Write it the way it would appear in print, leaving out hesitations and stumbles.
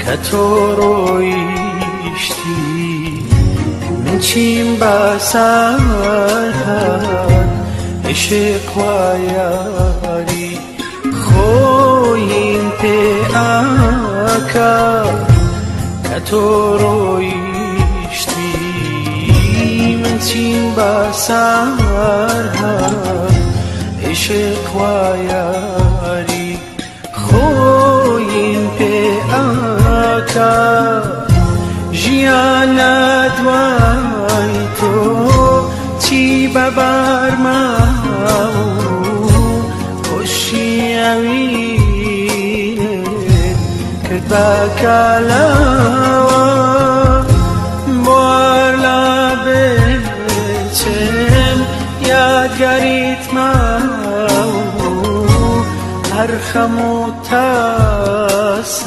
که تو رویشتی من چیم بسر عشق و یاری خویم پی اکا که تو رویشتی من چیم بسر عشق و یاری خویم پی اکا جیانا دوای تو چی ببر ماو خوشی اوینه کرد بکلاوا بار لبچم یادگاریت ماو ارخم و تاسد